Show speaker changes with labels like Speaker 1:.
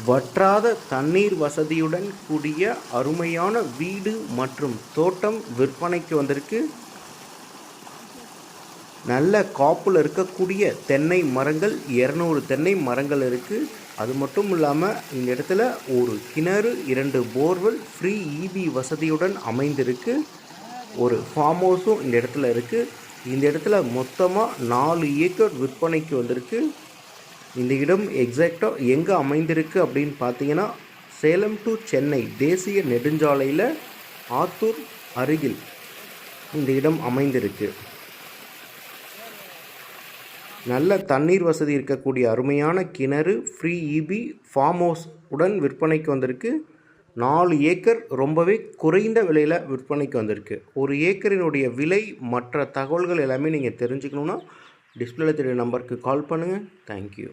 Speaker 1: வற்றாத தண்ணீர் வசதியுடன் கூடிய அருமையான வீடு மற்றும் தோட்டம் விற்பனைக்கு வந்திருக்கு. நல்ல காப்பில் இருக்கக்கூடிய தென்னை மரங்கள் 200 தென்னை மரங்கள் இருக்குது. அது மட்டும் இல்லாமல் இந்த இடத்துல ஒரு கிணறு, 2 போர்வெல், ஃப்ரீ இபி வசதியுடன் அமைந்திருக்கு. ஒரு ஃபார்ம் ஹவுஸும் இந்த இடத்துல இருக்குது. இந்த இடத்துல மொத்தமாக 4 ஏக்கர் விற்பனைக்கு வந்திருக்கு. இந்த இடம் எக்ஸாக்டாக எங்கே அமைந்திருக்கு அப்படின்னு பார்த்தீங்கன்னா, சேலம் டு சென்னை தேசிய நெடுஞ்சாலையில் ஆத்தூர் அருகில் இந்த இடம் அமைந்திருக்கு. நல்ல தண்ணீர் வசதி இருக்கக்கூடிய அருமையான கிணறு, ஃப்ரீ இபி, ஃபார்ம் ஹவுஸ் உடன் விற்பனைக்கு வந்திருக்கு. 4 ஏக்கர் ரொம்பவே குறைந்த விலையில் விற்பனைக்கு வந்திருக்கு. ஒரு ஏக்கரினுடைய விலை மற்ற தகவல்கள் எல்லாமே நீங்கள் தெரிஞ்சுக்கணுன்னா டிஸ்பிளேல தெரிய நம்பருக்கு கால் பண்ணுங்கள். தேங்க்யூ.